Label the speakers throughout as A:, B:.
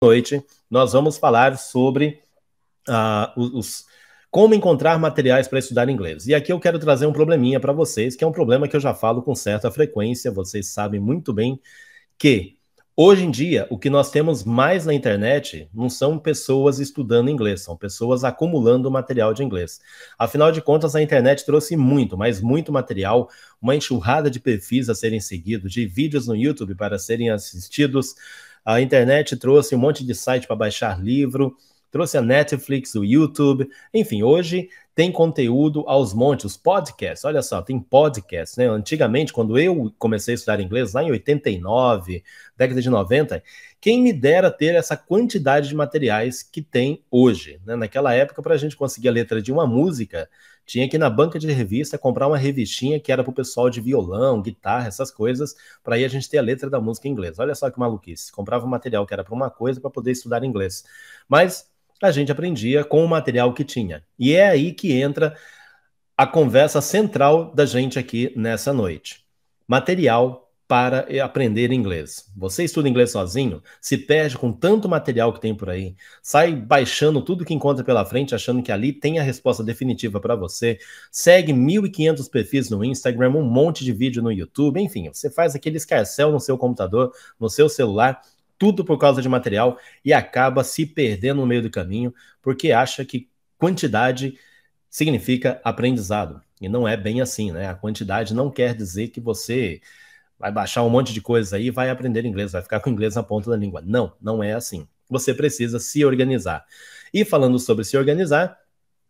A: noite nós vamos falar sobre como encontrar materiais para estudar inglês. E aqui eu quero trazer um probleminha para vocês, que é um problema que eu já falo com certa frequência. Vocês sabem muito bem que hoje em dia o que nós temos mais na internet não são pessoas estudando inglês, são pessoas acumulando material de inglês. Afinal de contas, a internet trouxe muito, mas muito material, uma enxurrada de perfis a serem seguidos, de vídeos no YouTube para serem assistidos. A internet trouxe um monte de site para baixar livro, trouxe a Netflix, o YouTube, enfim, hoje tem conteúdo aos montes, os podcasts, olha só, tem podcasts, né? Antigamente, quando eu comecei a estudar inglês, lá em 89, década de 90, quem me dera ter essa quantidade de materiais que tem hoje, né? Naquela época, para a gente conseguir a letra de uma música, tinha que ir na banca de revista comprar uma revistinha que era para o pessoal de violão, guitarra, essas coisas, para aí a gente ter a letra da música em inglês. Olha só que maluquice, comprava um material que era para uma coisa para poder estudar inglês. Mas a gente aprendia com o material que tinha. E é aí que entra a conversa central da gente aqui nessa noite. Material para aprender inglês. Você estuda inglês sozinho, se perde com tanto material que tem por aí, sai baixando tudo que encontra pela frente, achando que ali tem a resposta definitiva para você, segue 1.500 perfis no Instagram, um monte de vídeo no YouTube, enfim, você faz aquele escarcéu no seu computador, no seu celular, tudo por causa de material e acaba se perdendo no meio do caminho, porque acha que quantidade significa aprendizado. E não é bem assim, né? A quantidade não quer dizer que você vai baixar um monte de coisa aí e vai aprender inglês, vai ficar com inglês na ponta da língua. Não, não é assim. Você precisa se organizar. E falando sobre se organizar,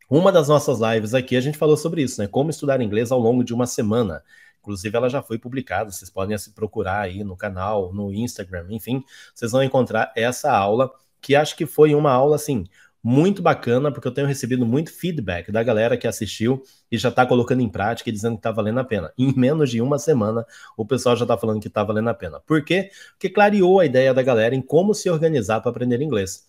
A: uma das nossas lives aqui a gente falou sobre isso, né? Como estudar inglês ao longo de uma semana. Inclusive, ela já foi publicada, vocês podem se procurar aí no canal, no Instagram, enfim, vocês vão encontrar essa aula, que acho que foi uma aula, assim, muito bacana, porque eu tenho recebido muito feedback da galera que assistiu e já está colocando em prática e dizendo que está valendo a pena. Em menos de uma semana, o pessoal já está falando que está valendo a pena. Por quê? Porque clareou a ideia da galera em como se organizar para aprender inglês.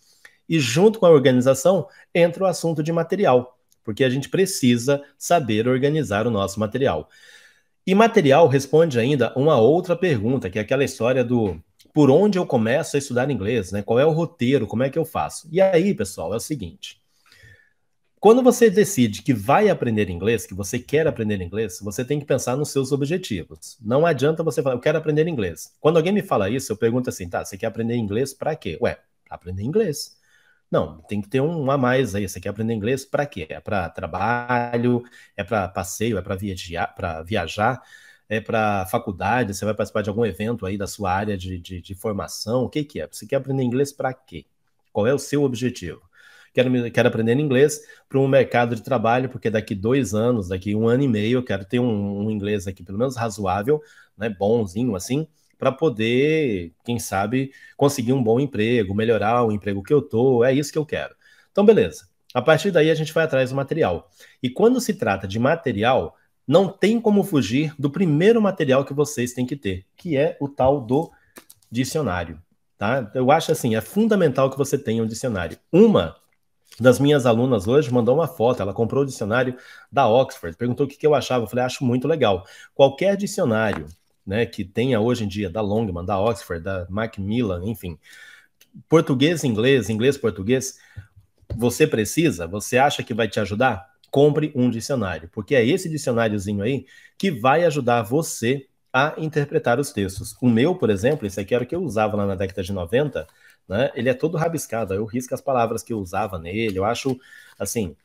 A: E junto com a organização, entra o assunto de material, porque a gente precisa saber organizar o nosso material. E material responde ainda uma outra pergunta, que é aquela história do por onde eu começo a estudar inglês, né? Qual é o roteiro, como é que eu faço? E aí, pessoal, é o seguinte, quando você decide que vai aprender inglês, que você quer aprender inglês, você tem que pensar nos seus objetivos. Não adianta você falar, eu quero aprender inglês. Quando alguém me fala isso, eu pergunto assim, tá, você quer aprender inglês para quê? Ué, pra aprender inglês. Não, tem que ter um a mais aí. Você quer aprender inglês para quê? É para trabalho, é para passeio, é para viajar, é para faculdade, você vai participar de algum evento aí da sua área de formação, o que que é? Você quer aprender inglês para quê? Qual é o seu objetivo? Quero aprender inglês para um mercado de trabalho, porque daqui 2 anos, daqui 1 ano e meio, eu quero ter um inglês aqui pelo menos razoável, né, bonzinho assim, para poder, quem sabe, conseguir um bom emprego, melhorar o emprego que eu tô, é isso que eu quero. Então, beleza. A partir daí a gente vai atrás do material. E quando se trata de material, não tem como fugir do primeiro material que vocês têm que ter, que é o tal do dicionário, tá? Eu acho assim, é fundamental que você tenha um dicionário. Uma das minhas alunas hoje mandou uma foto, ela comprou o dicionário da Oxford, perguntou o que eu achava, eu falei, acho muito legal. Qualquer dicionário, né, que tenha hoje em dia, da Longman, da Oxford, da Macmillan, enfim, português, inglês, inglês, português, você acha que vai te ajudar? Compre um dicionário, porque é esse dicionáriozinho aí que vai ajudar você a interpretar os textos. O meu, por exemplo, esse aqui era o que eu usava lá na década de 90, né? Ele é todo rabiscado, eu risco as palavras que eu usava nele, eu acho, assim,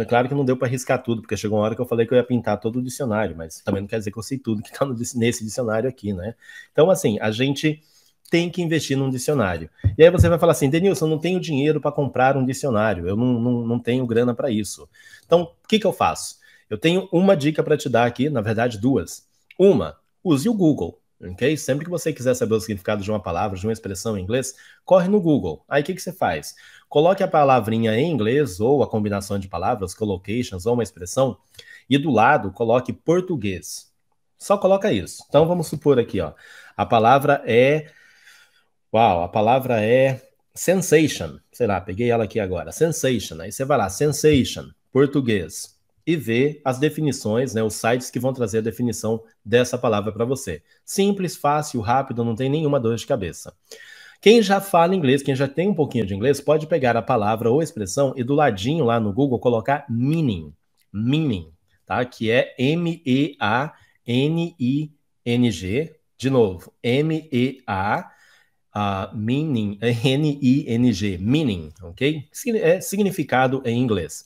A: claro que não deu para riscar tudo, porque chegou uma hora que eu falei que eu ia pintar todo o dicionário, mas também não quer dizer que eu sei tudo que está nesse dicionário aqui, né? Então, assim, a gente tem que investir num dicionário. E aí você vai falar assim, Denilson, eu não tenho dinheiro para comprar um dicionário, eu não tenho grana para isso. Então, o que eu faço? Eu tenho uma dica para te dar aqui, na verdade, duas. Uma, use o Google, ok? Sempre que você quiser saber o significado de uma palavra, de uma expressão em inglês, corre no Google. Aí o que você faz? Coloque a palavrinha em inglês ou a combinação de palavras, collocations ou uma expressão, e do lado coloque português. Só coloca isso. Então vamos supor aqui, ó, a palavra é sensation. Sei lá, peguei ela aqui agora. Sensation. Aí você vai lá, sensation, português. E vê as definições, né, os sites que vão trazer a definição dessa palavra para você. Simples, fácil, rápido, não tem nenhuma dor de cabeça. Quem já fala inglês, quem já tem um pouquinho de inglês, pode pegar a palavra ou expressão e do ladinho lá no Google colocar meaning, meaning, tá? Que é M-E-A-N-I-N-G, de novo, meaning, N-I-N-G, meaning, ok? É significado em inglês.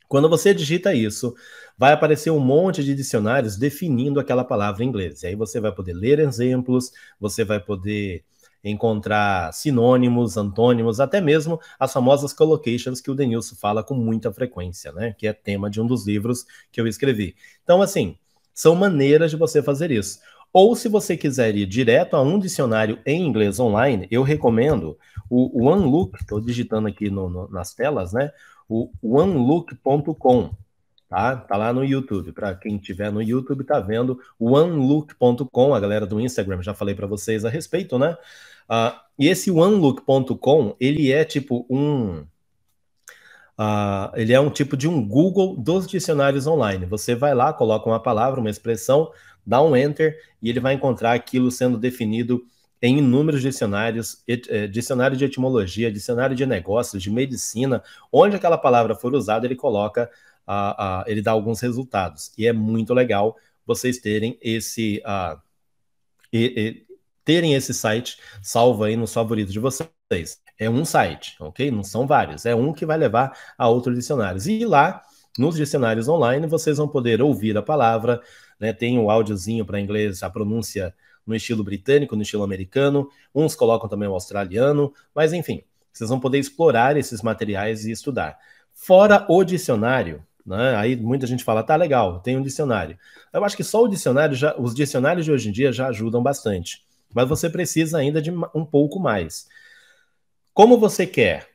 A: Quando você digita isso, vai aparecer um monte de dicionários definindo aquela palavra em inglês. E aí você vai poder ler exemplos, você vai poder encontrar sinônimos, antônimos, até mesmo as famosas collocations que o Denilson fala com muita frequência, né? Que é tema de um dos livros que eu escrevi. Então, assim, são maneiras de você fazer isso. Ou se você quiser ir direto a um dicionário em inglês online, eu recomendo o OneLook, estou digitando aqui nas telas, né? O onelook.com, tá? Tá lá no YouTube. Para quem tiver no YouTube, tá vendo o onelook.com, a galera do Instagram, já falei para vocês a respeito, né? E esse onelook.com, ele é tipo ele é um tipo de um Google dos dicionários online. Você vai lá, coloca uma palavra, uma expressão, dá um enter e ele vai encontrar aquilo sendo definido em inúmeros dicionários, dicionário de etimologia, dicionário de negócios, de medicina, onde aquela palavra for usada, ele coloca, ele dá alguns resultados. E é muito legal vocês terem terem esse site salvo aí nos favoritos de vocês. É um site, ok? Não são vários. É um que vai levar a outros dicionários. E lá, nos dicionários online, vocês vão poder ouvir a palavra, né? Tem o áudiozinho para inglês, a pronúncia no estilo britânico, no estilo americano. Uns colocam também o australiano. Mas, enfim, vocês vão poder explorar esses materiais e estudar. Fora o dicionário, né? Aí muita gente fala, tá legal, tem um dicionário. Eu acho que só o dicionário, os dicionários de hoje em dia já ajudam bastante. Mas você precisa ainda de um pouco mais. Como você quer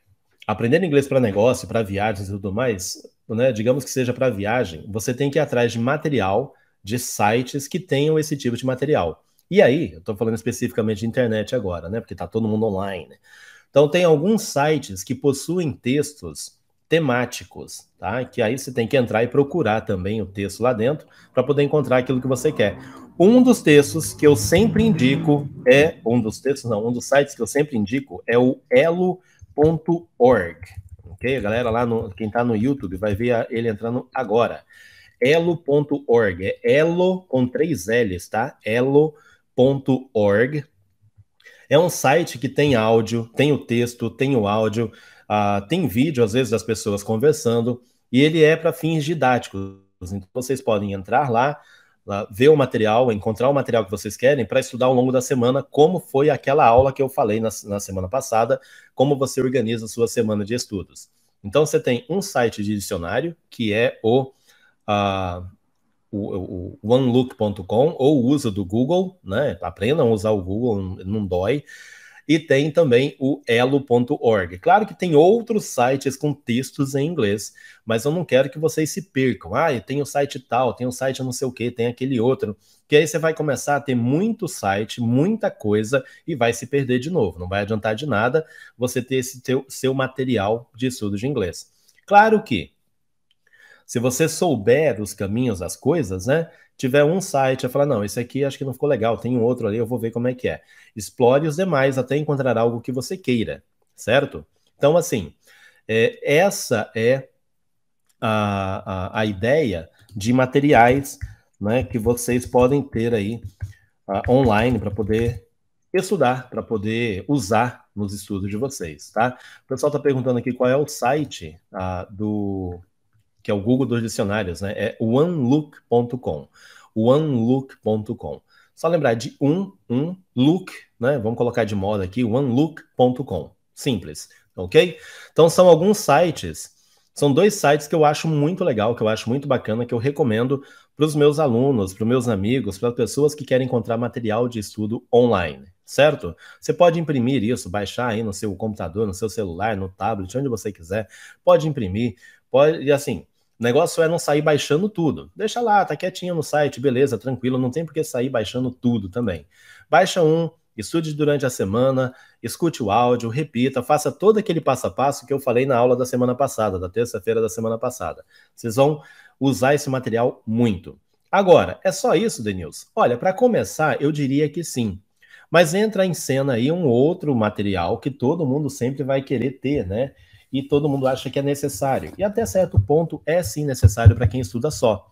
A: aprender inglês para negócio, para viagens e tudo mais, né? Digamos que seja para viagem, você tem que ir atrás de material, de sites que tenham esse tipo de material. E aí, eu estou falando especificamente de internet agora, né? Porque está todo mundo online. Então, tem alguns sites que possuem textos temáticos, tá? Que aí você tem que entrar e procurar também o texto lá dentro para poder encontrar aquilo que você quer. Um dos textos que eu sempre indico um dos sites que eu sempre indico é o elo.org, ok? A galera lá, quem tá no YouTube vai ver ele entrando agora. Elo.org, é elo com 3 L's, tá? Elo.org. É um site que tem áudio, tem o texto, tem o áudio, tem vídeo, às vezes, das pessoas conversando, e ele é para fins didáticos. Então, vocês podem entrar lá, ver o material, encontrar o material que vocês querem para estudar ao longo da semana, como foi aquela aula que eu falei na semana passada, como você organiza a sua semana de estudos. Então, você tem um site de dicionário, que é o onelook.com, ou o uso do Google, né? Aprendam a usar o Google, não dói. E tem também o elo.org. Claro que tem outros sites com textos em inglês, mas eu não quero que vocês se percam. Tem o site tal, tem o site não sei o que, tem aquele outro. Que aí você vai começar a ter muito site, muita coisa, e vai se perder de novo. Não vai adiantar de nada você ter esse seu material de estudo de inglês. Claro que, se você souber os caminhos das coisas, né? Tiver um site, eu falar, não, esse aqui acho que não ficou legal, tem um outro ali, eu vou ver como é que é. Explore os demais até encontrar algo que você queira, certo? Então, assim, essa é a ideia de materiais, né, que vocês podem ter aí online para poder estudar, para poder usar nos estudos de vocês, tá? O pessoal está perguntando aqui qual é o site que é o Google dos dicionários, né? É onelook.com. Onelook.com. Só lembrar de look, né? Vamos colocar de moda aqui, onelook.com. Simples, ok? Então são alguns sites, são 2 sites que eu acho muito legal, que eu acho muito bacana, que eu recomendo para os meus alunos, para os meus amigos, para as pessoas que querem encontrar material de estudo online, certo? Você pode imprimir isso, baixar aí no seu computador, no seu celular, no tablet, onde você quiser, pode imprimir, e assim, o negócio é não sair baixando tudo. Deixa lá, tá quietinho no site, beleza, tranquilo, não tem por que sair baixando tudo também. Baixa estude durante a semana, escute o áudio, repita, faça todo aquele passo a passo que eu falei na aula da semana passada, da terça-feira da semana passada. Vocês vão usar esse material muito. Agora, é só isso, Denilson? Olha, para começar, eu diria que sim. Mas entra em cena aí um outro material que todo mundo sempre vai querer ter, né? E todo mundo acha que é necessário. E até certo ponto é sim necessário para quem estuda só.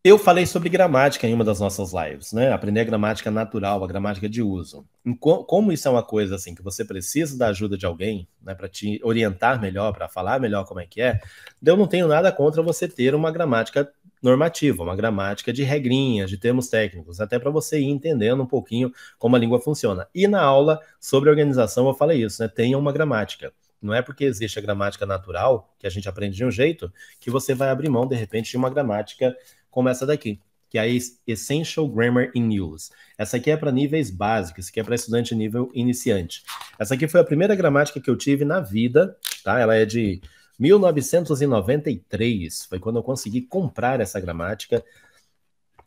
A: Eu falei sobre gramática em uma das nossas lives, né? Aprender a gramática natural, a gramática de uso. Como isso é uma coisa assim que você precisa da ajuda de alguém, né, para te orientar melhor, para falar melhor como é que é, eu não tenho nada contra você ter uma gramática normativa, uma gramática de regrinhas, de termos técnicos, até para você ir entendendo um pouquinho como a língua funciona. E na aula sobre organização eu falei isso, né? Tenha uma gramática. Não é porque existe a gramática natural, que a gente aprende de um jeito, que você vai abrir mão, de repente, de uma gramática como essa daqui, que é a Essential Grammar in Use. Essa aqui é para níveis básicos, essa aqui é para estudante nível iniciante. Essa aqui foi a primeira gramática que eu tive na vida, tá? Ela é de 1993, foi quando eu consegui comprar essa gramática.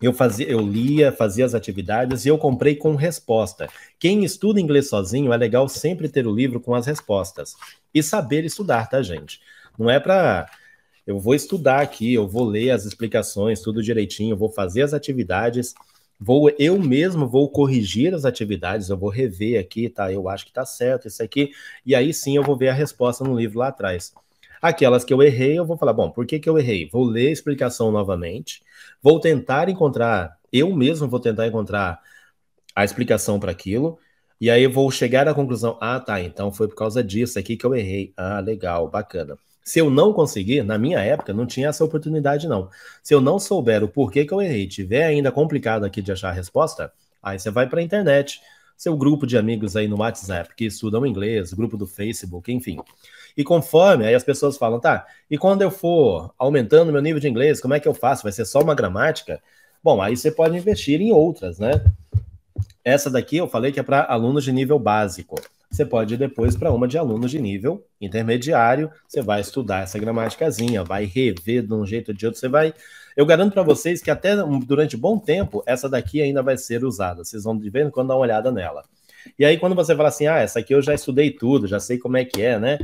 A: Eu lia, fazia as atividades e eu comprei com resposta. Quem estuda inglês sozinho, é legal sempre ter o livro com as respostas. E saber estudar, tá, gente? Não é para... Eu vou estudar aqui, eu vou ler as explicações, tudo direitinho, eu vou fazer as atividades, eu mesmo vou corrigir as atividades, eu vou rever aqui, tá? Eu acho que tá certo isso aqui, e aí sim eu vou ver a resposta no livro lá atrás. Aquelas que eu errei, eu vou falar, bom, por que eu errei? Vou ler a explicação novamente, vou tentar encontrar, eu mesmo vou tentar encontrar a explicação para aquilo, e aí eu vou chegar à conclusão, ah, tá, então foi por causa disso aqui que eu errei. Ah, legal, bacana. Se eu não conseguir, na minha época, não tinha essa oportunidade, não. Se eu não souber o porquê que eu errei, tiver ainda complicado aqui de achar a resposta, aí você vai para a internet, seu grupo de amigos aí no WhatsApp que estudam inglês, grupo do Facebook, enfim. E conforme, aí as pessoas falam, tá, e quando eu for aumentando meu nível de inglês, como é que eu faço? Vai ser só uma gramática? Bom, aí você pode investir em outras, né? Essa daqui eu falei que é para alunos de nível básico. Você pode ir depois para uma de alunos de nível intermediário, você vai estudar essa gramaticazinha, vai rever de um jeito ou de outro, você vai... Eu garanto para vocês que até durante bom tempo, essa daqui ainda vai ser usada. Vocês vão de vez em quando dar uma olhada nela. E aí quando você fala assim, ah, essa aqui eu já estudei tudo, já sei como é que é, né?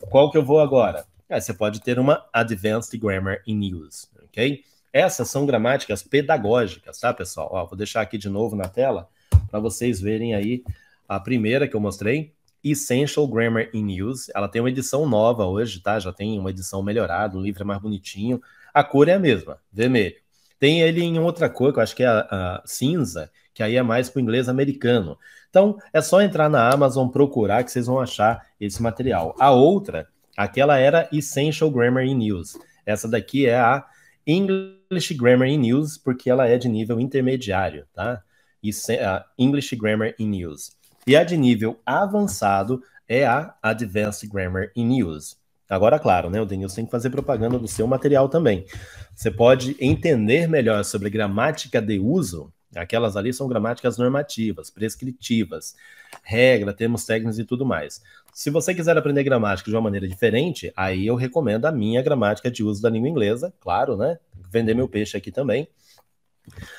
A: Qual que eu vou agora? Você pode ter uma Advanced Grammar in Use, ok? Essas são gramáticas pedagógicas, tá, pessoal? Ó, vou deixar aqui de novo na tela para vocês verem aí a primeira que eu mostrei, Essential Grammar in Use. Ela tem uma edição nova hoje, tá? Já tem uma edição melhorada, o livro é mais bonitinho. A cor é a mesma, vermelho. Tem ele em outra cor, que eu acho que é a cinza, que aí é mais para o inglês americano. Então, é só entrar na Amazon, procurar, que vocês vão achar esse material. A outra, aquela era Essential Grammar in Use. Essa daqui é a English Grammar in Use, porque ela é de nível intermediário, tá? English Grammar in Use. E a de nível avançado é a Advanced Grammar in Use. Agora, claro, né, o Denilson tem que fazer propaganda do seu material também. Você pode entender melhor sobre gramática de uso. Aquelas ali são gramáticas normativas, prescritivas, regra, termos técnicos e tudo mais. Se você quiser aprender gramática de uma maneira diferente, aí eu recomendo a minha gramática de uso da língua inglesa, claro, né? Vender meu peixe aqui também.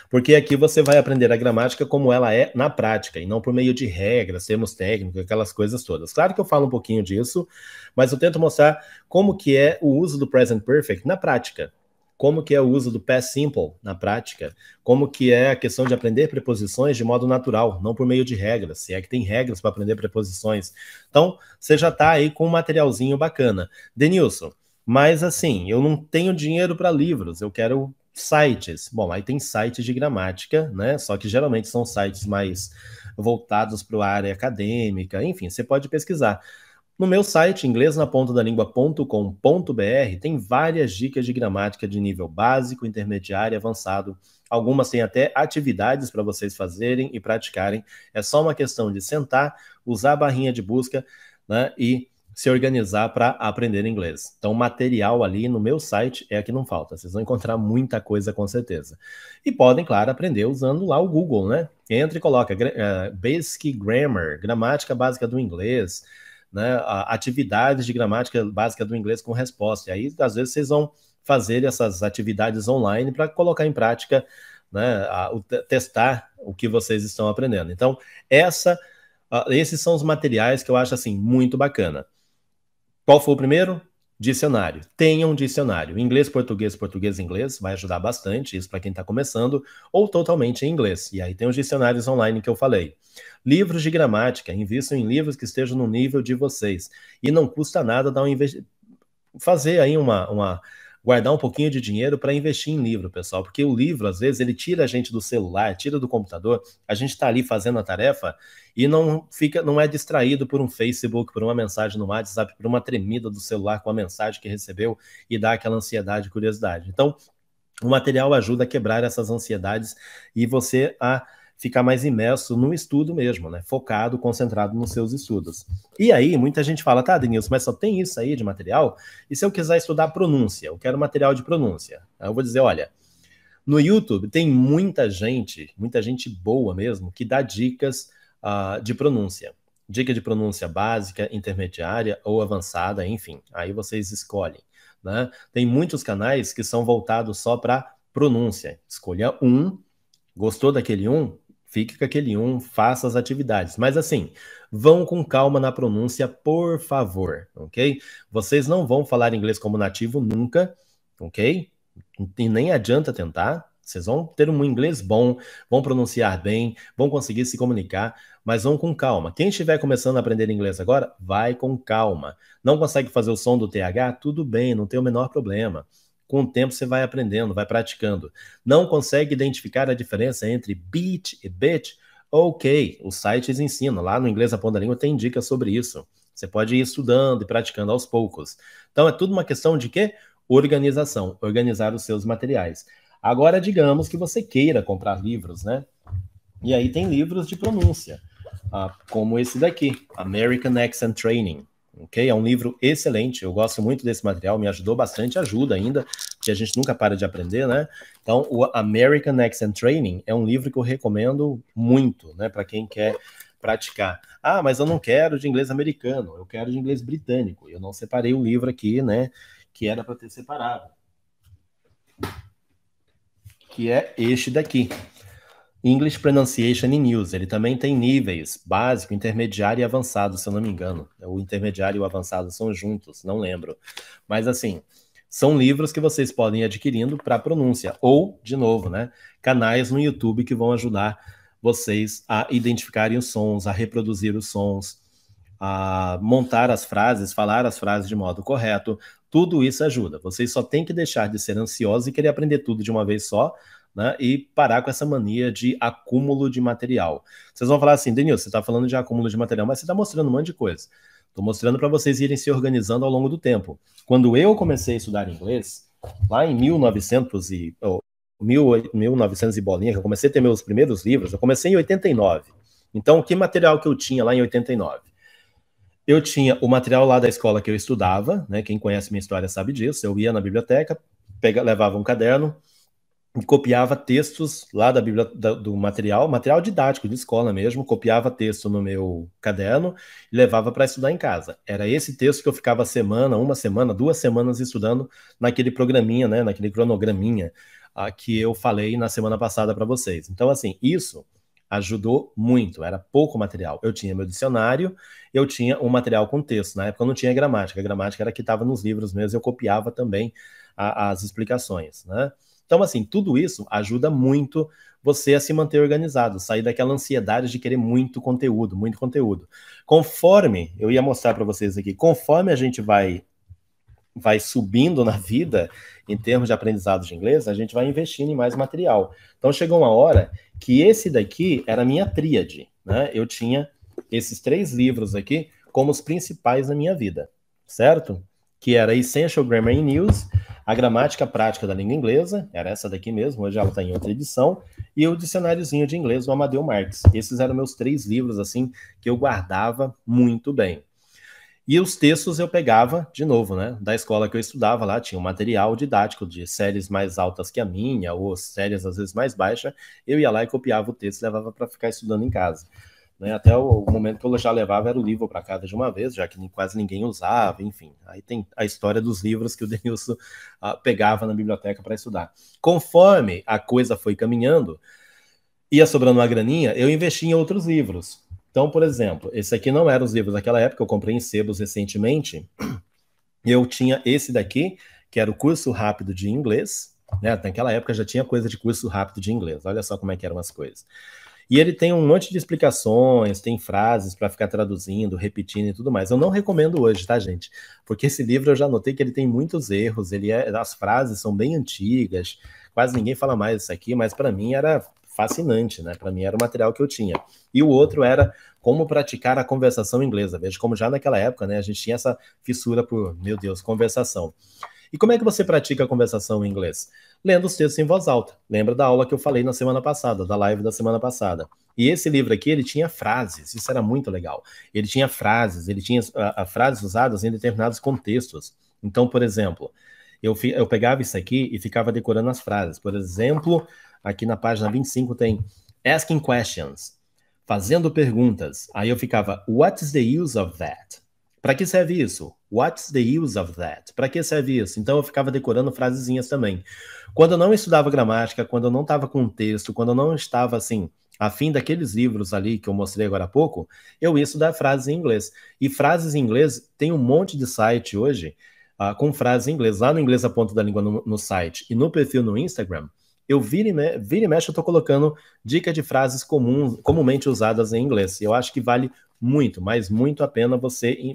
A: Porque aqui você vai aprender a gramática como ela é na prática, e não por meio de regras, termos técnicos, aquelas coisas todas. Claro que eu falo um pouquinho disso, mas eu tento mostrar como que é o uso do present perfect na prática. Como que é o uso do past simple na prática. Como que é a questão de aprender preposições de modo natural, não por meio de regras. Se é que tem regras para aprender preposições. Então, você já está aí com um materialzinho bacana. Denilson, mas assim, eu não tenho dinheiro para livros, eu quero sites. Bom, aí tem sites de gramática, né? Só que geralmente são sites mais voltados para a área acadêmica. Enfim, você pode pesquisar. No meu site, inglesnapontadalingua.com.br, tem várias dicas de gramática de nível básico, intermediário e avançado. Algumas têm até atividades para vocês fazerem e praticarem. É só uma questão de sentar, usar a barrinha de busca, né, e se organizar para aprender inglês. Então, material ali no meu site é que não falta. Vocês vão encontrar muita coisa com certeza. E podem, claro, aprender usando lá o Google, né? Entra e coloca Basic Grammar, gramática básica do inglês, né? Atividades de gramática básica do inglês com resposta. E aí, às vezes, vocês vão fazer essas atividades online para colocar em prática, né? Testar o que vocês estão aprendendo. Então, esses são os materiais que eu acho assim muito bacana. Qual foi o primeiro? Dicionário. Tenha um dicionário. Inglês, português, português, inglês. Vai ajudar bastante. Isso para quem está começando. Ou totalmente em inglês. E aí tem os dicionários online que eu falei. Livros de gramática. Invistam em livros que estejam no nível de vocês. E não custa nada dar fazer aí guardar um pouquinho de dinheiro para investir em livro, pessoal, porque o livro, às vezes, ele tira a gente do celular, tira do computador, a gente está ali fazendo a tarefa e não é distraído por um Facebook, por uma mensagem no WhatsApp, por uma tremida do celular com a mensagem que recebeu e dá aquela ansiedade e curiosidade. Então, o material ajuda a quebrar essas ansiedades e você a ficar mais imerso no estudo mesmo, né? Focado, concentrado nos seus estudos. E aí, muita gente fala, tá, Denilson, mas só tem isso aí de material? E se eu quiser estudar pronúncia? Eu quero material de pronúncia. Aí eu vou dizer, olha, no YouTube tem muita gente boa mesmo, que dá dicas de pronúncia. Dica de pronúncia básica, intermediária ou avançada, enfim. Aí vocês escolhem, né? Tem muitos canais que são voltados só para pronúncia. Escolha um, gostou daquele um? Fique com aquele um, faça as atividades. Mas assim, vão com calma na pronúncia, por favor, ok? Vocês não vão falar inglês como nativo nunca, ok? E nem adianta tentar. Vocês vão ter um inglês bom, vão pronunciar bem, vão conseguir se comunicar, mas vão com calma. Quem estiver começando a aprender inglês agora, vai com calma. Não consegue fazer o som do TH? Tudo bem, não tem o menor problema. Com o tempo você vai aprendendo, vai praticando. Não consegue identificar a diferença entre beat e bit? Ok, os sites ensinam. Lá no Inglês na Ponta da Língua tem dicas sobre isso. Você pode ir estudando e praticando aos poucos. Então é tudo uma questão de quê? Organização, organizar os seus materiais. Agora, digamos que você queira comprar livros, né? E aí tem livros de pronúncia, como esse daqui, American Accent Training. Ok? É um livro excelente, eu gosto muito desse material, me ajudou bastante, ajuda ainda, porque a gente nunca para de aprender, né? Então, o American Accent Training é um livro que eu recomendo muito, né, para quem quer praticar. Ah, mas eu não quero de inglês americano, eu quero de inglês britânico. Eu não separei o livro aqui, né, que era para ter separado. Que é este daqui. English Pronunciation in Use. Ele também tem níveis, básico, intermediário e avançado, se eu não me engano. O intermediário e o avançado são juntos, não lembro. Mas assim, são livros que vocês podem ir adquirindo para pronúncia. Ou, de novo, né, canais no YouTube que vão ajudar vocês a identificarem os sons, a reproduzir os sons, a montar as frases, falar as frases de modo correto. Tudo isso ajuda. Vocês só têm que deixar de ser ansiosos e querer aprender tudo de uma vez só, né, e parar com essa mania de acúmulo de material. Vocês vão falar assim, Denilson, você está falando de acúmulo de material, mas você está mostrando um monte de coisa. Estou mostrando para vocês irem se organizando ao longo do tempo. Quando eu comecei a estudar inglês, lá em 1900 e bolinha, que eu comecei a ter meus primeiros livros, eu comecei em 89. Então, que material que eu tinha lá em 89? Eu tinha o material lá da escola que eu estudava, né? Quem conhece minha história sabe disso. Eu ia na biblioteca, levava um caderno, copiava textos lá do material didático de escola mesmo, copiava texto no meu caderno e levava para estudar em casa. Era esse texto que eu ficava uma semana, 2 semanas estudando naquele programinha, né, naquele cronograminha que eu falei na semana passada para vocês. Então, assim, isso ajudou muito, era pouco material. Eu tinha meu dicionário, eu tinha um material com texto. Na época eu não tinha gramática, a gramática era que estava nos livros mesmo, eu copiava também as explicações, né? Então, assim, tudo isso ajuda muito você a se manter organizado, sair daquela ansiedade de querer muito conteúdo, muito conteúdo. Conforme, eu ia mostrar para vocês aqui, conforme a gente vai subindo na vida, em termos de aprendizado de inglês, a gente vai investindo em mais material. Então, chegou uma hora que esse daqui era a minha tríade, né? Eu tinha esses 3 livros aqui como os principais na minha vida, certo? Que era Essential Grammar in Use, a gramática prática da língua inglesa, era essa daqui mesmo, hoje ela está em outra edição, e o dicionáriozinho de inglês do Amadeu Marques. Esses eram meus 3 livros, assim, que eu guardava muito bem. E os textos eu pegava, de novo, né, da escola que eu estudava lá, tinha um material didático de séries mais altas que a minha, ou séries às vezes mais baixas, eu ia lá e copiava o texto e levava para ficar estudando em casa. Né, até o momento que eu já levava era o livro para casa de uma vez, já que quase ninguém usava, enfim. Aí tem a história dos livros que o Denilson pegava na biblioteca para estudar. Conforme a coisa foi caminhando, ia sobrando uma graninha, eu investi em outros livros. Então, por exemplo, esse aqui não era os livros daquela época, eu comprei em sebos recentemente, Eu tinha esse daqui, que era o curso rápido de inglês, né? Naquela época já tinha coisa de curso rápido de inglês. Olha só como é que eram as coisas. E ele tem um monte de explicações, tem frases para ficar traduzindo, repetindo e tudo mais. Eu não recomendo hoje, tá, gente? Porque esse livro eu já notei que ele tem muitos erros, as frases são bem antigas, quase ninguém fala mais isso aqui, mas para mim era fascinante, né? Para mim era o material que eu tinha. E o outro era como praticar a conversação inglesa. Veja como já naquela época, né, a gente tinha essa fissura por, meu Deus, conversação. E como é que você pratica a conversação em inglês? Lendo os textos em voz alta. Lembra da aula que eu falei na semana passada, da live da semana passada. E esse livro aqui, ele tinha frases, isso era muito legal. Ele tinha frases, ele tinha frases usadas em determinados contextos. Então, por exemplo, eu pegava isso aqui e ficava decorando as frases. Por exemplo, aqui na página 25 tem asking questions, fazendo perguntas. Aí eu ficava, what is the use of that? Para que serve isso? What's the use of that? Para que serve isso? Então eu ficava decorando frasezinhas também. Quando eu não estudava gramática, quando eu não estava com texto, quando eu não estava assim, a fim daqueles livros ali que eu mostrei agora há pouco, eu ia estudar frases em inglês. E frases em inglês, tem um monte de site hoje com frases em inglês. Lá no Inglês a Ponta da Língua no site e no perfil no Instagram, eu vira e mexe, eu estou colocando dica de frases comumente usadas em inglês. Eu acho que vale muito, mas muito a pena você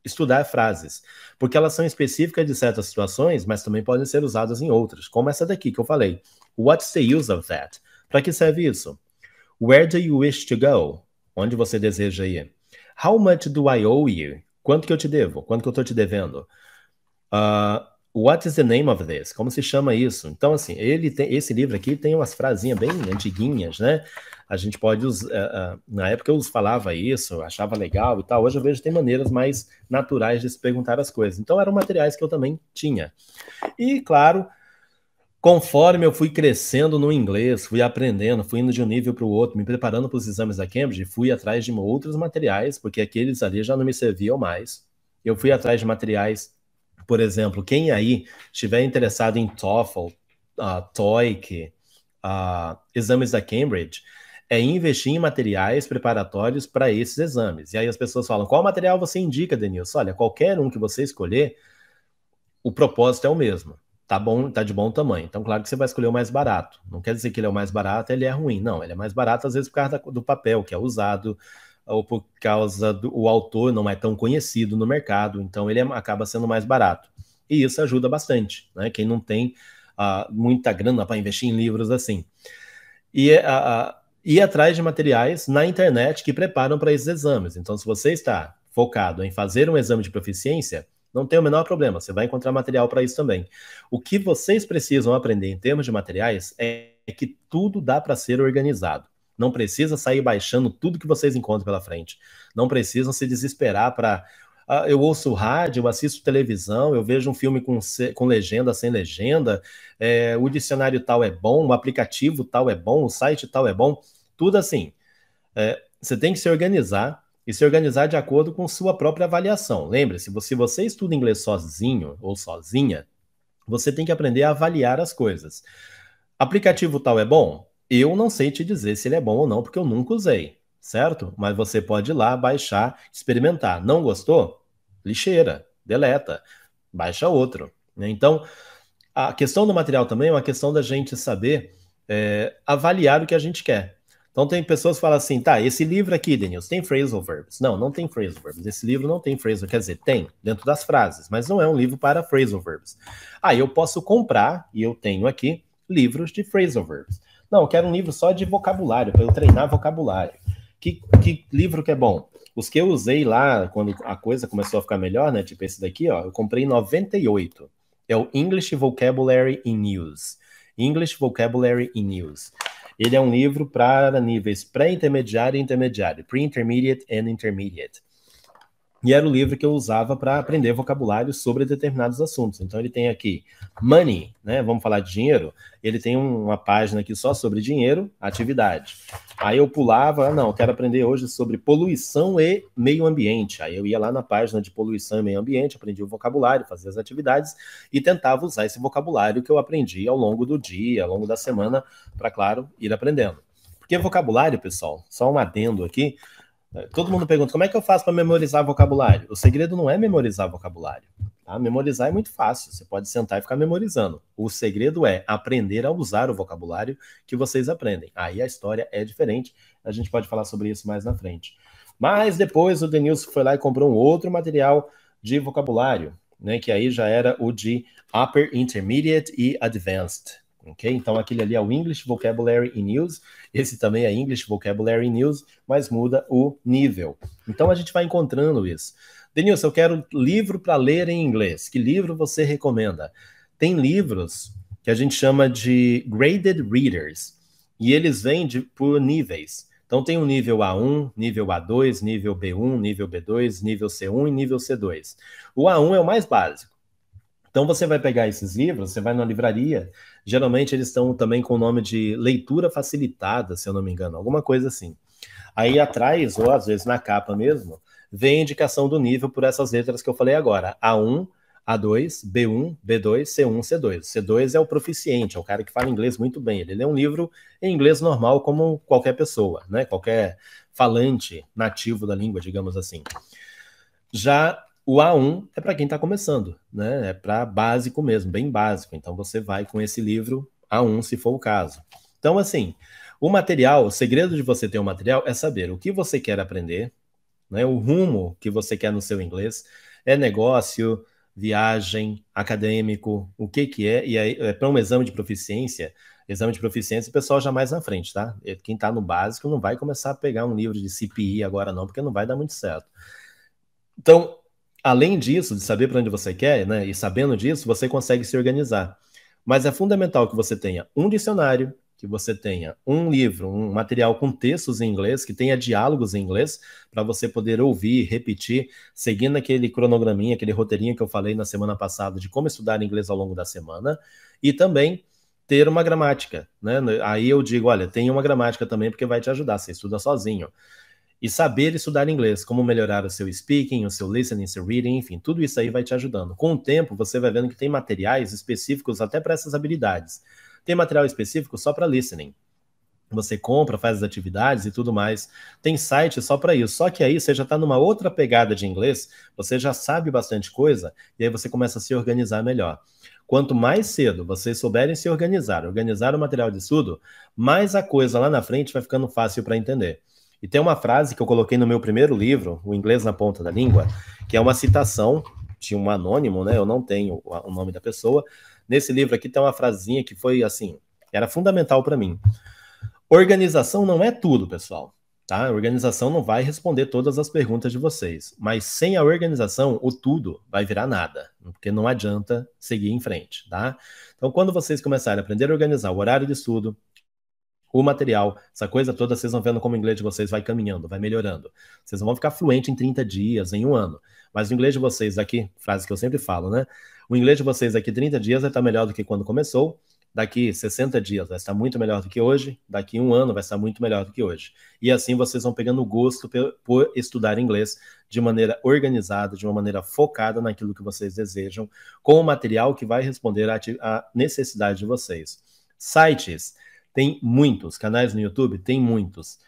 A: estudar frases, porque elas são específicas de certas situações, mas também podem ser usadas em outras, como essa daqui que eu falei. What's the use of that? Para que serve isso? Where do you wish to go? Onde você deseja ir? How much do I owe you? Quanto que eu te devo? Quanto que eu estou te devendo? What is the name of this? Como se chama isso? Então, assim, esse livro aqui tem umas frasinhas bem antiguinhas, né? A gente pode usar. Na época eu falava isso, achava legal e tal. Hoje eu vejo que tem maneiras mais naturais de se perguntar as coisas. Então, eram materiais que eu também tinha. E, claro, conforme eu fui crescendo no inglês, fui aprendendo, fui indo de um nível para o outro, me preparando para os exames da Cambridge, fui atrás de outros materiais, porque aqueles ali já não me serviam mais. Eu fui atrás de materiais. Por exemplo, quem aí estiver interessado em TOEFL, TOEIC, exames da Cambridge, é investir em materiais preparatórios para esses exames. E aí as pessoas falam, qual material você indica, Denilson? Olha, qualquer um que você escolher, o propósito é o mesmo. Tá bom, tá de bom tamanho. Então, claro que você vai escolher o mais barato. Não quer dizer que ele é o mais barato, ele é ruim. Não, ele é mais barato às vezes por causa do papel que é usado, ou por causa do autor não é tão conhecido no mercado, então ele acaba sendo mais barato. E isso ajuda bastante, né? Quem não tem muita grana para investir em livros assim. E ir atrás de materiais na internet que preparam para esses exames. Então, se você está focado em fazer um exame de proficiência, não tem o menor problema, você vai encontrar material para isso também. O que vocês precisam aprender em termos de materiais é que tudo dá para ser organizado. Não precisa sair baixando tudo que vocês encontram pela frente. Não precisam se desesperar para... eu ouço rádio, eu assisto televisão, eu vejo um filme com legenda, sem legenda, o dicionário tal é bom, o aplicativo tal é bom, o site tal é bom. Tudo assim. Você tem que se organizar e se organizar de acordo com sua própria avaliação. Lembre-se, se você estuda inglês sozinho ou sozinha, você tem que aprender a avaliar as coisas. Aplicativo tal é bom? Eu não sei te dizer se ele é bom ou não, porque eu nunca usei, certo? Mas você pode ir lá, baixar, experimentar. Não gostou? Lixeira, deleta, baixa outro. Né? Então, a questão do material também é uma questão da gente saber avaliar o que a gente quer. Então, tem pessoas que falam assim, tá, esse livro aqui, Denilson, tem phrasal verbs? Não, não tem phrasal verbs. Esse livro não tem phrasal, quer dizer, tem, dentro das frases, mas não é um livro para phrasal verbs. Eu posso comprar, e eu tenho aqui, livros de phrasal verbs. Não, eu quero um livro só de vocabulário, para eu treinar vocabulário. Que livro que é bom? Os que eu usei lá, quando a coisa começou a ficar melhor, né, tipo esse daqui, ó, eu comprei em 98. É o English Vocabulary in Use. English Vocabulary in Use. Ele é um livro para níveis pré-intermediário e intermediário, pre-intermediate and intermediate. E era o livro que eu usava para aprender vocabulário sobre determinados assuntos. Então ele tem aqui money, né? Vamos falar de dinheiro. Ele tem uma página aqui só sobre dinheiro, atividade. Aí eu pulava, não, eu quero aprender hoje sobre poluição e meio ambiente. Aí eu ia lá na página de poluição e meio ambiente, aprendia o vocabulário, fazia as atividades e tentava usar esse vocabulário que eu aprendi ao longo do dia, ao longo da semana, para, claro, ir aprendendo. Porque vocabulário, pessoal, só um adendo aqui, todo mundo pergunta, como é que eu faço para memorizar vocabulário? O segredo não é memorizar vocabulário. tá? Memorizar é muito fácil, você pode sentar e ficar memorizando. O segredo é aprender a usar o vocabulário que vocês aprendem. Aí a história é diferente, a gente pode falar sobre isso mais na frente. Mas depois o Denilson foi lá e comprou um outro material de vocabulário, né, que aí já era o de Upper Intermediate e Advanced. Ok? Então aquele ali é o English Vocabulary in Use, esse também é English Vocabulary in Use, mas muda o nível. Então a gente vai encontrando isso. Denilson, eu quero livro para ler em inglês. Que livro você recomenda? Tem livros que a gente chama de graded readers, e eles vêm por níveis. Então tem o nível A1, nível A2, nível B1, nível B2, nível C1 e nível C2. O A1 é o mais básico. Então você vai pegar esses livros, você vai na livraria, geralmente eles estão também com o nome de leitura facilitada, se eu não me engano, alguma coisa assim. Aí atrás, ou às vezes na capa mesmo, vem a indicação do nível por essas letras que eu falei agora. A1, A2, B1, B2, C1, C2. C2 é o proficiente, é o cara que fala inglês muito bem. Ele lê um livro em inglês normal como qualquer pessoa, né? Qualquer falante nativo da língua, digamos assim. Já o A1 é para quem está começando, né? É para básico mesmo, bem básico. Então você vai com esse livro A1, se for o caso. Então, assim, o material, o segredo de você ter um material é saber o que você quer aprender, né? O rumo que você quer no seu inglês. É negócio, viagem, acadêmico, o que que é? E aí, para um exame de proficiência, o pessoal já mais na frente, tá? Quem está no básico não vai começar a pegar um livro de CPI agora não, porque não vai dar muito certo. Então, além disso, de saber para onde você quer, né, e sabendo disso, você consegue se organizar. Mas é fundamental que você tenha um dicionário, que você tenha um livro, um material com textos em inglês, que tenha diálogos em inglês, para você poder ouvir, repetir, seguindo aquele cronograminha, aquele roteirinho que eu falei na semana passada de como estudar inglês ao longo da semana, e também ter uma gramática, né? Aí eu digo, olha, tenha uma gramática também, porque vai te ajudar, você estuda sozinho. E saber estudar inglês, como melhorar o seu speaking, o seu listening, o seu reading, enfim, tudo isso aí vai te ajudando. Com o tempo, você vai vendo que tem materiais específicos até para essas habilidades. Tem material específico só para listening. Você compra, faz as atividades e tudo mais. Tem site só para isso. Só que aí você já está numa outra pegada de inglês, você já sabe bastante coisa, e aí você começa a se organizar melhor. Quanto mais cedo vocês souberem se organizar, organizar o material de estudo, mais a coisa lá na frente vai ficando fácil para entender. E tem uma frase que eu coloquei no meu primeiro livro, O Inglês na Ponta da Língua, que é uma citação de um anônimo, né? Eu não tenho o nome da pessoa. Nesse livro aqui tem uma frasinha que foi assim, era fundamental para mim. Organização não é tudo, pessoal. Tá? A organização não vai responder todas as perguntas de vocês, mas sem a organização, o tudo vai virar nada, porque não adianta seguir em frente, tá? Então, quando vocês começarem a aprender a organizar o horário de estudo, o material, essa coisa toda, vocês vão vendo como o inglês de vocês vai caminhando, vai melhorando. Vocês não vão ficar fluente em 30 dias, em um ano. Mas o inglês de vocês aqui, frase que eu sempre falo, né? O inglês de vocês daqui 30 dias vai estar melhor do que quando começou. Daqui 60 dias vai estar muito melhor do que hoje. Daqui um ano vai estar muito melhor do que hoje. E assim vocês vão pegando gosto por estudar inglês de maneira organizada, de uma maneira focada naquilo que vocês desejam, com o material que vai responder à necessidade de vocês. Sites. Tem muitos, canais no YouTube, tem muitos.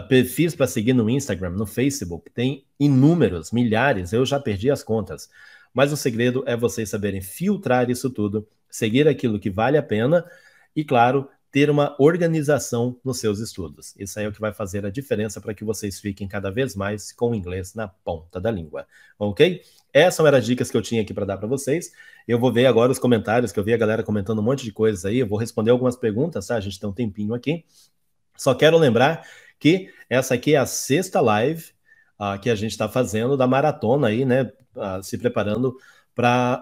A: Perfis para seguir no Instagram, no Facebook, tem inúmeros, milhares, eu já perdi as contas. Mas o segredo é vocês saberem filtrar isso tudo, seguir aquilo que vale a pena e, claro, ter uma organização nos seus estudos. Isso aí é o que vai fazer a diferença para que vocês fiquem cada vez mais com o inglês na ponta da língua, ok? Essas eram as dicas que eu tinha aqui para dar para vocês. Eu vou ver agora os comentários, que eu vi a galera comentando um monte de coisas aí. Eu vou responder algumas perguntas, tá? A gente tem um tempinho aqui. Só quero lembrar que essa aqui é a sexta live que a gente está fazendo da maratona aí, né? Se preparando para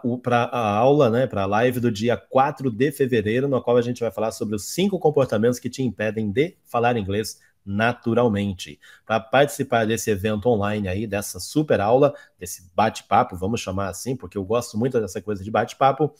A: a aula, né? Para a live do dia 4 de fevereiro, no qual a gente vai falar sobre os 5 comportamentos que te impedem de falar inglês naturalmente. Para participar desse evento online aí, dessa super aula, desse bate-papo, vamos chamar assim, porque eu gosto muito dessa coisa de bate-papo,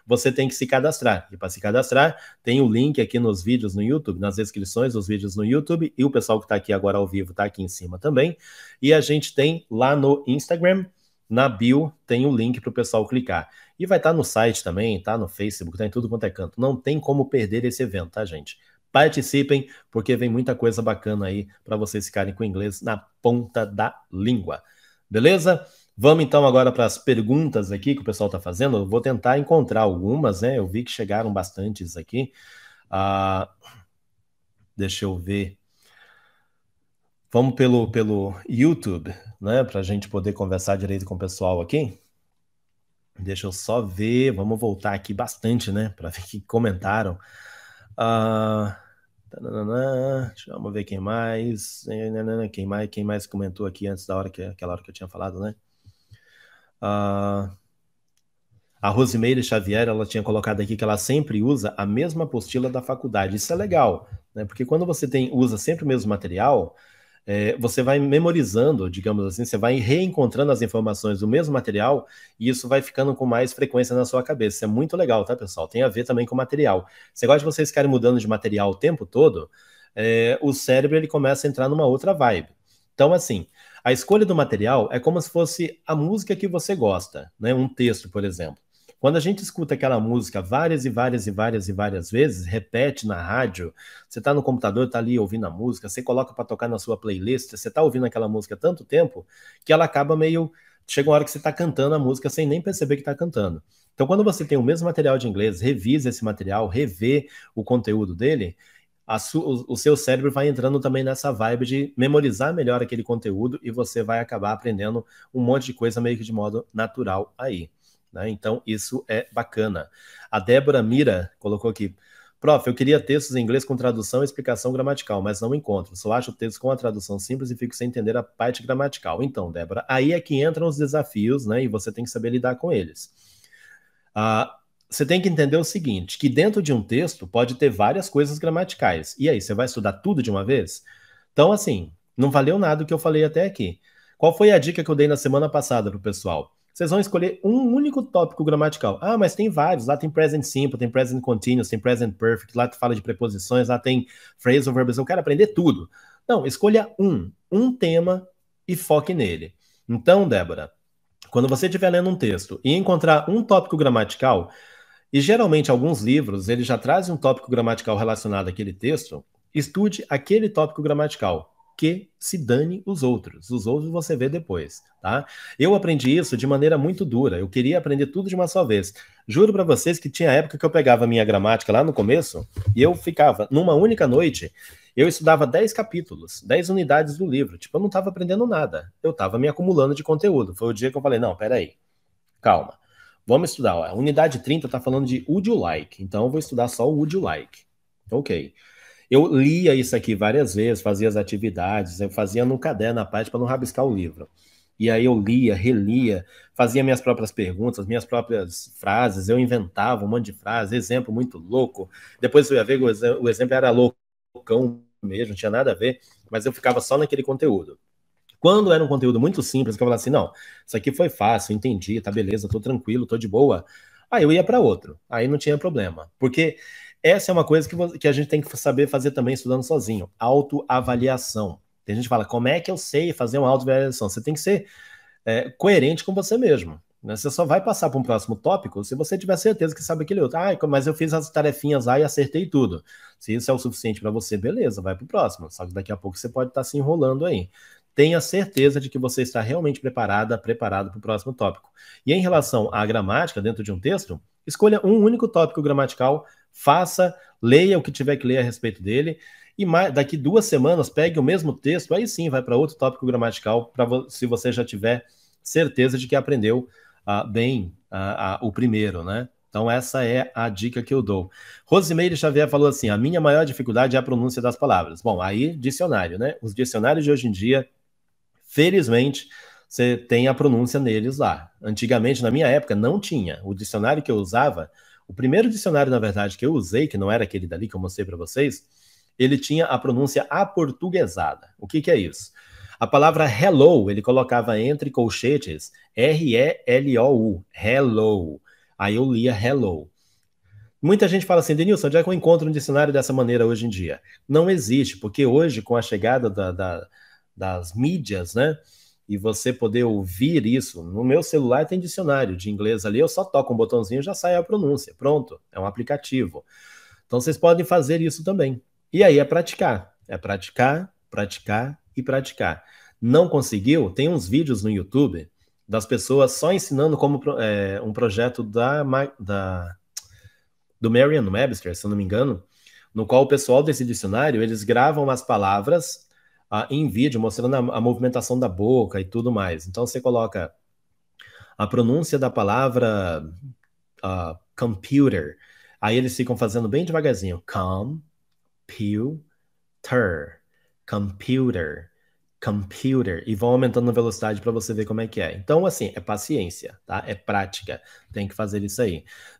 A: você tem que se cadastrar. E para se cadastrar, tem o link aqui nos vídeos no YouTube, nas descrições dos vídeos no YouTube, e o pessoal que está aqui agora ao vivo está aqui em cima também. E a gente tem lá no Instagram, na bio, tem o link para o pessoal clicar. E vai estar no site também, tá no Facebook, tá em tudo quanto é canto. Não tem como perder esse evento, tá, gente? Participem, porque vem muita coisa bacana aí para vocês ficarem com o inglês na ponta da língua. Beleza? Vamos então agora para as perguntas aqui que o pessoal está fazendo. Eu vou tentar encontrar algumas, né? Eu vi que chegaram bastantes aqui. Deixa eu ver. Vamos pelo YouTube, né? Para a gente poder conversar direito com o pessoal aqui. Deixa eu só ver. Vamos voltar aqui bastante, né? Para ver o que comentaram. Vamos ver quem mais. Quem mais comentou aqui antes da hora aquela hora que eu tinha falado, né? A Rosimeire Xavier, ela tinha colocado aqui que ela sempre usa a mesma apostila da faculdade. Isso é legal, né? Porque quando você usa sempre o mesmo material, você vai memorizando, digamos assim, você vai reencontrando as informações do mesmo material e isso vai ficando com mais frequência na sua cabeça. Isso é muito legal, tá, pessoal? Tem a ver também com o material. Você gosta de vocês ficarem mudando de material o tempo todo, o cérebro ele começa a entrar numa outra vibe. Então, assim, a escolha do material é como se fosse a música que você gosta, né? Um texto, por exemplo. Quando a gente escuta aquela música várias e várias e várias e várias vezes, repete na rádio, você está no computador, está ali ouvindo a música, você coloca para tocar na sua playlist, você está ouvindo aquela música tanto tempo que ela acaba meio... Chega uma hora que você está cantando a música sem nem perceber que está cantando. Então, quando você tem o mesmo material de inglês, revisa esse material, revê o conteúdo dele, o seu cérebro vai entrando também nessa vibe de memorizar melhor aquele conteúdo e você vai acabar aprendendo um monte de coisa meio que de modo natural aí. Né? Então, isso é bacana. A Débora Mira colocou aqui: prof, eu queria textos em inglês com tradução e explicação gramatical, mas não encontro. Só acho textos com a tradução simples e fico sem entender a parte gramatical. Então, Débora, aí é que entram os desafios, né? E você tem que saber lidar com eles. Você tem que entender o seguinte, que dentro de um texto pode ter várias coisas gramaticais. E aí, você vai estudar tudo de uma vez? Então, assim, não valeu nada o que eu falei até aqui. Qual foi a dica que eu dei na semana passada para o pessoal? Vocês vão escolher um único tópico gramatical. Ah, mas tem vários. Lá tem present simple, tem present continuous, tem present perfect, lá fala de preposições, lá tem phrasal verbs. Eu quero aprender tudo. Não, escolha um tema e foque nele. Então, Débora, quando você estiver lendo um texto e encontrar um tópico gramatical, e geralmente alguns livros, eles já trazem um tópico gramatical relacionado àquele texto, estude aquele tópico gramatical, que se dane os outros. Os outros você vê depois, tá? Eu aprendi isso de maneira muito dura. Eu queria aprender tudo de uma só vez. Juro para vocês que tinha época que eu pegava a minha gramática lá no começo e eu ficava, numa única noite, eu estudava 10 capítulos, 10 unidades do livro. Tipo, eu não estava aprendendo nada. Eu estava me acumulando de conteúdo. Foi o dia que eu falei, não, peraí, calma. Vamos estudar. Ó. A unidade 30 está falando de would you like. Então eu vou estudar só o would you like. Ok. Eu lia isso aqui várias vezes, fazia as atividades, eu fazia no caderno à parte para não rabiscar o livro. E aí eu lia, relia, fazia minhas próprias perguntas, minhas próprias frases, eu inventava um monte de frases, exemplo muito louco. Depois eu ia ver que o exemplo era loucão mesmo, não tinha nada a ver, mas eu ficava só naquele conteúdo. Quando era um conteúdo muito simples, que eu falava assim, não, isso aqui foi fácil, entendi, tá beleza, tô tranquilo, tô de boa, aí eu ia para outro, aí não tinha problema. Porque essa é uma coisa que a gente tem que saber fazer também estudando sozinho, autoavaliação. Tem gente que fala, como é que eu sei fazer uma autoavaliação? Você tem que ser coerente com você mesmo. Né? Você só vai passar para um próximo tópico se você tiver certeza que sabe aquele outro. Ah, mas eu fiz as tarefinhas lá e acertei tudo. Se isso é o suficiente para você, beleza, vai para o próximo. Só que daqui a pouco você pode estar se enrolando aí. Tenha certeza de que você está realmente preparado para o próximo tópico. E em relação à gramática dentro de um texto, escolha um único tópico gramatical, leia o que tiver que ler a respeito dele, e daqui 2 semanas pegue o mesmo texto, aí sim vai para outro tópico gramatical, se você já tiver certeza de que aprendeu bem o primeiro, né? Então essa é a dica que eu dou. Rosimeire Xavier falou assim, a minha maior dificuldade é a pronúncia das palavras. Bom, aí dicionário, né? Os dicionários de hoje em dia, felizmente, você tem a pronúncia neles lá. Antigamente, na minha época, não tinha. O dicionário que eu usava, o primeiro dicionário, na verdade, que eu usei, que não era aquele dali que eu mostrei para vocês, ele tinha a pronúncia aportuguesada. O que é isso? A palavra hello, ele colocava entre colchetes R-E-L-O-U, hello. Aí eu lia hello. Muita gente fala assim, Denilson, onde é que eu encontro um dicionário dessa maneira hoje em dia? Não existe, porque hoje, com a chegada das mídias, né, e você poder ouvir isso, no meu celular tem dicionário de inglês ali, eu só toco um botãozinho e já sai a pronúncia. Pronto, é um aplicativo. Então vocês podem fazer isso também. E aí é praticar. É praticar, praticar e praticar. Não conseguiu? Tem uns vídeos no YouTube das pessoas só ensinando como um projeto do Merriam-Webster, se eu não me engano, no qual o pessoal desse dicionário, eles gravam as palavras em vídeo, mostrando a movimentação da boca e tudo mais. Então você coloca a pronúncia da palavra computer, aí eles ficam fazendo bem devagarzinho, computer, computer, e vão aumentando a velocidade para você ver como é que é. Então, assim, é paciência, tá? É prática, tem que fazer isso aí.